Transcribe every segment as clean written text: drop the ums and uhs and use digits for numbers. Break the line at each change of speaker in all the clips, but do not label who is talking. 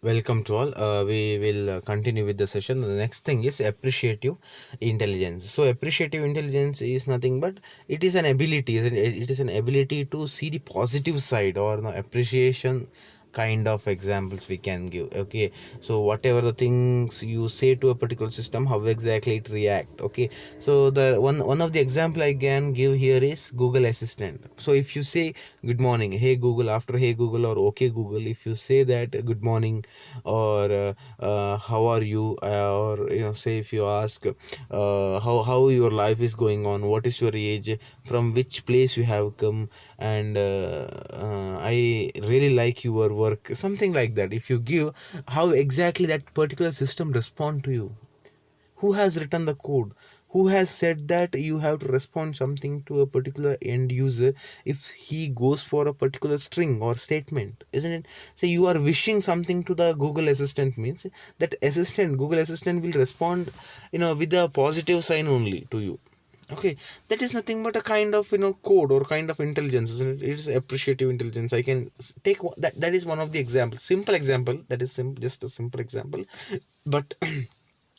Welcome to all. We will continue with the session. The next thing is appreciative intelligence. So, appreciative intelligence is nothing but it is an ability. It is an ability to see the positive side or appreciation kind of examples we can give. Okay, so whatever the things you say to a particular system, how exactly it react. Okay, so the one of the example I can give here is Google Assistant. So if you say good morning, hey Google, after hey Google or okay Google, if you say that good morning or how are you, or say if you ask how your life is going on, what is your age, from which place you have come, and I really like your work, something like that. If you give, how exactly that particular system respond to you, who has written the code, who has said that you have to respond something to a particular end user if he goes for a particular string or statement, isn't it? So you are wishing something to the Google Assistant, means that assistant, Google Assistant will respond with a positive sign only to you. Okay, that is nothing but a kind of code or kind of intelligence, isn't it? It is appreciative intelligence. I can take that is one of the examples, simple example, that is just a simple example, but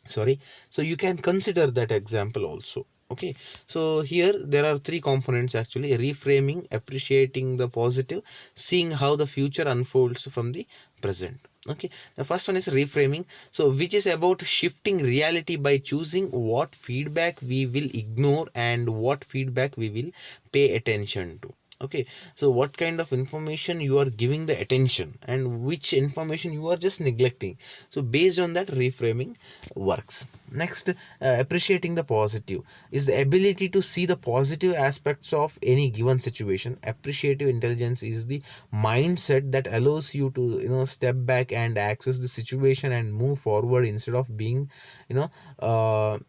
sorry, so you can consider that example also. Okay, so here there are three components actually: reframing, appreciating the positive, seeing how the future unfolds from the present. Okay, the first one is reframing, so which is about shifting reality by choosing what feedback we will ignore and what feedback we will pay attention to. Okay, so what kind of information you are giving the attention and which information you are just neglecting. So based on that, reframing works. Next, appreciating the positive is the ability to see the positive aspects of any given situation. Appreciative intelligence is the mindset that allows you to step back and access the situation and move forward instead of being you know uh,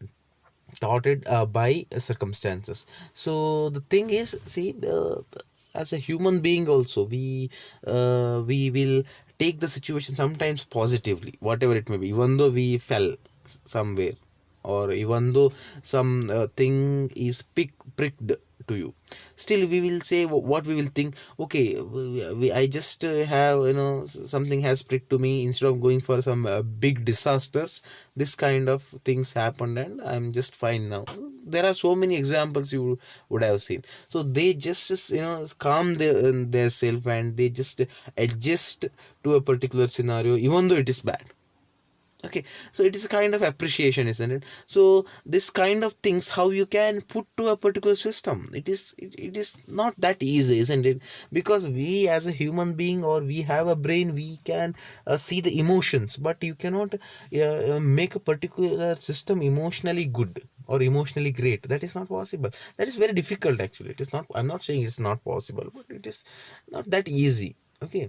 thwarted by circumstances. So the thing is, see, as a human being also, we will take the situation sometimes positively, whatever it may be, even though we fell somewhere, or even though some thing is pricked to you, still we will say what we will think. Okay, I just have something has pricked to me, instead of going for some big disasters, this kind of things happened and I'm just fine now. There are so many examples you would have seen. So they just calm their self, and they just adjust to a particular scenario even though it is bad. Okay, so it is a kind of appreciation, isn't it? So this kind of things, how you can put to a particular system, it is not that easy, isn't it? Because we as a human being, or we have a brain, we can see the emotions, but you cannot make a particular system emotionally good or emotionally great. That is not possible. That is very difficult actually. It is not, I'm not saying it's not possible, but it is not that easy. Okay,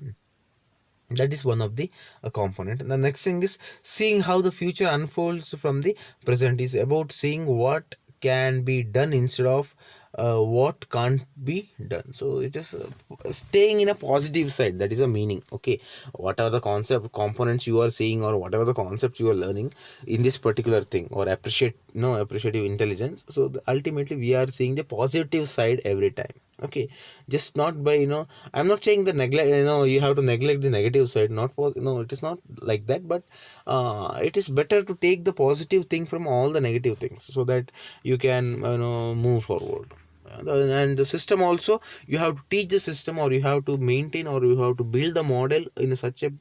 that is one of the component. And the next thing is seeing how the future unfolds from the present, is about seeing what can be done instead of what can't be done. So it is staying in a positive side, that is a meaning. Okay, what are the concept components you are seeing, or whatever the concepts you are learning in this particular thing, or appreciative intelligence. So ultimately we are seeing the positive side every time. Okay, just not by I'm not saying the neglect, you have to neglect the negative side, not it is not like that, but it is better to take the positive thing from all the negative things, so that you can move forward. And the system also, you have to teach the system, or you have to maintain, or you have to build the model in such a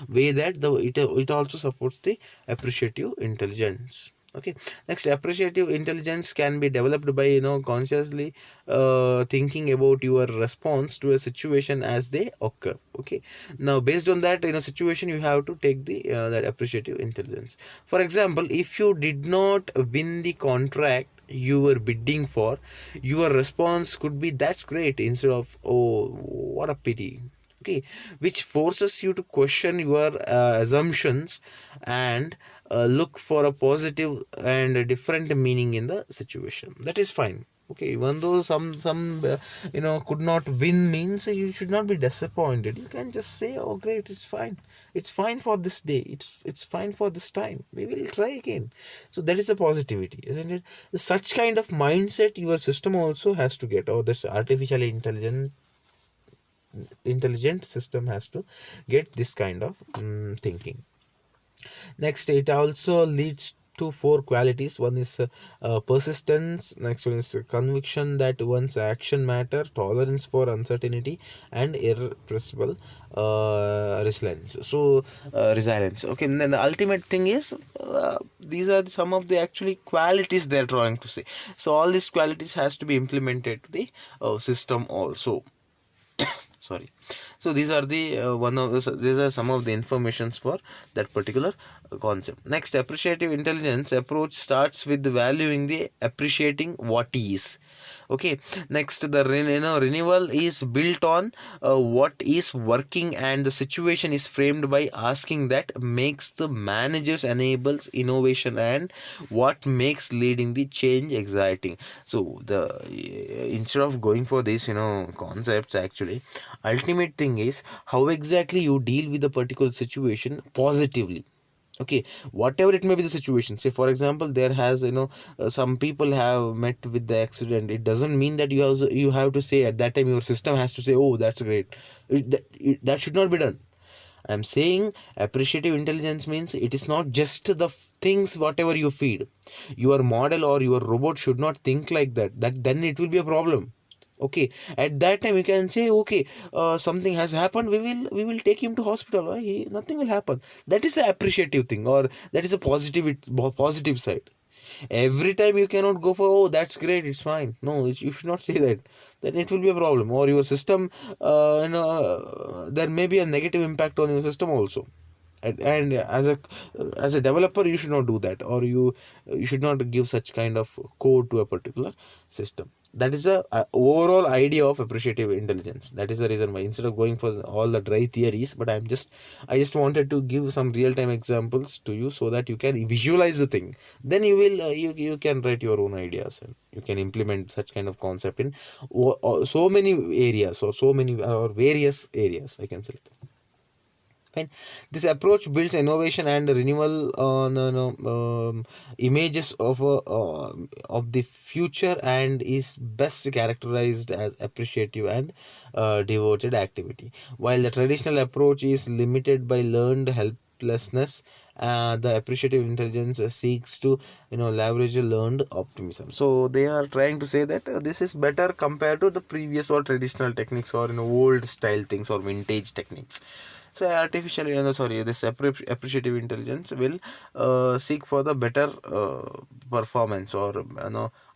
way that it also supports the appreciative intelligence. Okay, next, appreciative intelligence can be developed by consciously thinking about your response to a situation as they occur. Okay, now based on that situation, you have to take the that appreciative intelligence. For example, if you did not win the contract you were bidding for, your response could be that's great, instead of oh what a pity. Okay, which forces you to question your assumptions and look for a positive and a different meaning in the situation. That is fine. Okay, even though some could not win, means you should not be disappointed. You can just say, oh great, it's fine, it's fine for this day, it's fine for this time, we will try again. So that is the positivity, isn't it? Such kind of mindset your system also has to get. Oh, this artificial intelligence intelligent system has to get this kind of thinking. Next, it also leads to four qualities. One is persistence. Next one is conviction that one's action matter, tolerance for uncertainty, and irrepressible resilience. So resilience. Okay, and then the ultimate thing is these are some of the actually qualities they're trying to say. So all these qualities has to be implemented to the system also. Sorry. So these are the these are some of the informations for that particular concept. Next, appreciative intelligence approach starts with valuing the appreciating what is. Okay. Next, the renewal is built on what is working, and the situation is framed by asking that makes the managers enables innovation, and what makes leading the change exciting. So the instead of going for this concepts, actually ultimate thing is how exactly you deal with a particular situation positively. Okay, whatever it may be the situation. Say for example, there has some people have met with the accident. It doesn't mean that you have to say at that time, your system has to say, oh, that's great. That should not be done. I'm saying appreciative intelligence means it is not just the things whatever you feed. Your model or your robot should not think like that. That then it will be a problem. Okay, at that time you can say, okay, something has happened. We will take him to hospital. Why? Nothing will happen. That is the appreciative thing, or that is a positive side. Every time you cannot go for, oh, that's great, it's fine. No, you should not say that. Then it will be a problem, or your system there may be a negative impact on your system also. And as a developer, you should not do that, or you should not give such kind of code to a particular system. That is a overall idea of appreciative intelligence. That is the reason why, instead of going for all the dry theories, but I just wanted to give some real time examples to you, so that you can visualize the thing. Then you can write your own ideas, and you can implement such kind of concept in so many areas, or so many or various areas, I can say. Fine. This approach builds innovation and renewal images of the future, and is best characterized as appreciative and devoted activity. While the traditional approach is limited by learned helplessness, the appreciative intelligence seeks to leverage a learned optimism. So they are trying to say that this is better compared to the previous or traditional techniques, or old style things, or vintage techniques. So artificial, sorry, this appreciative intelligence will seek for the better performance, or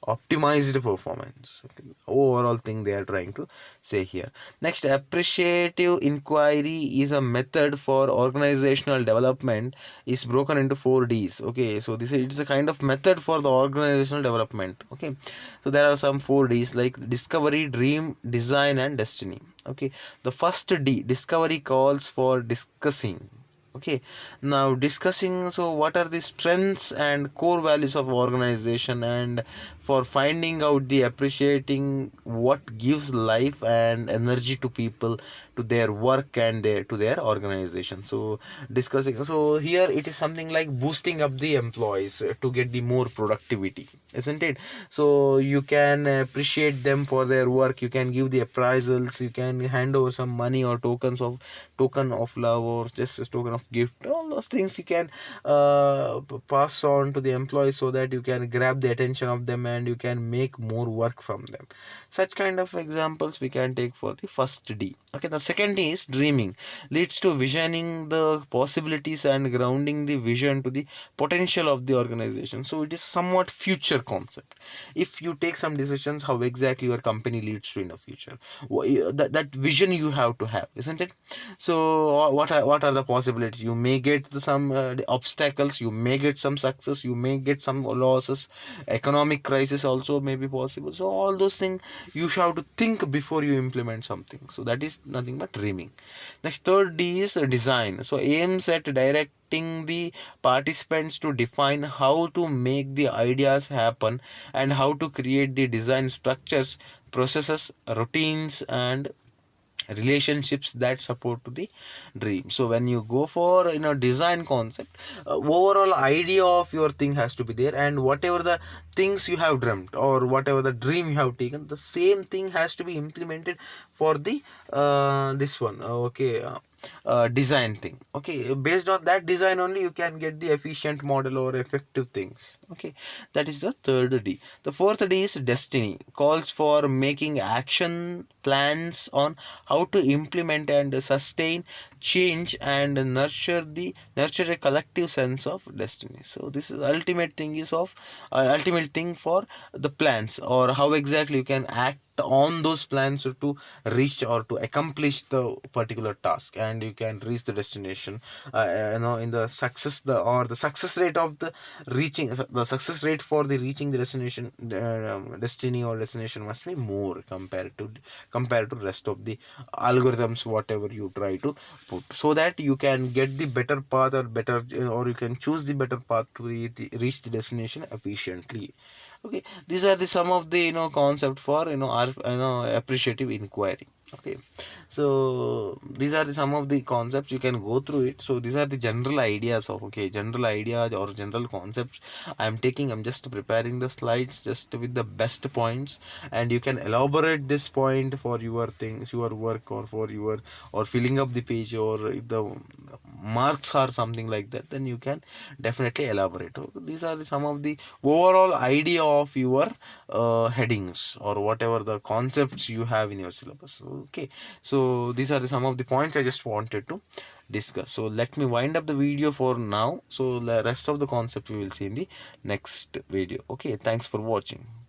optimized performance. Okay. Overall thing they are trying to say here. Next, appreciative inquiry is a method for organizational development. Is broken into 4Ds. Okay, so this is, it is a kind of method for the organizational development. Okay, so there are some 4Ds like discovery, dream, design, and destiny. Okay, the first D, discovery, calls for discussing. Okay, now discussing, so what are the strengths and core values of organization, and for finding out the appreciating what gives life and energy to people, to their work, and to their organization. So discussing, so here it is something like boosting up the employees to get the more productivity, isn't it? So you can appreciate them for their work, you can give the appraisals, you can hand over some money, or token of love, or just a token of gift. All those things you can pass on to the employees, so that you can grab the attention of them, and you can make more work from them. Such kind of examples we can take for the first D. Okay, the second D is dreaming, leads to visioning the possibilities and grounding the vision to the potential of the organization. So it is somewhat future concept. If you take some decisions, how exactly your company leads to in the future, that vision you have to have, isn't it? So what are the possibilities? You may get some obstacles, you may get some success, you may get some losses, economic crisis also may be possible. So all those things you should have to think before you implement something. So that is nothing but dreaming. Next, third D is design. So aims at directing the participants to define how to make the ideas happen, and how to create the design structures, processes, routines, and relationships that support to the dream. So when you go for design concept, overall idea of your thing has to be there, and whatever the things you have dreamt or whatever the dream you have taken, the same thing has to be implemented for the this one, okay, design thing. Okay, based on that design only you can get the efficient model or effective things. Okay, that is the third D. The fourth D is destiny, calls for making action plans on how to implement and sustain change and nurture a collective sense of destiny. So this is ultimate thing is of ultimate thing for the plans, or how exactly you can act on those plans to reach or to accomplish the particular task, and you can reach the destination. In the success, the success rate of the success rate for the reaching the destination, destiny or destination must be more compared to rest of the algorithms whatever you try to put, so that you can get the better path, or you can choose the better path to reach the destination efficiently. Okay, these are the some of the concept for appreciative inquiry. Okay, so these are the some of the concepts, you can go through it. So these are the general ideas of, okay, general ideas or general concepts I'm just preparing the slides just with the best points, and you can elaborate this point for your things, your work, or for your, or filling up the page, or if the marks are something like that, then you can definitely elaborate. So these are some of the overall idea of your headings or whatever the concepts you have in your syllabus. Okay, so these are some of the points I just wanted to discuss. So let me wind up the video for now. So the rest of the concept we will see in the next video. Okay, thanks for watching.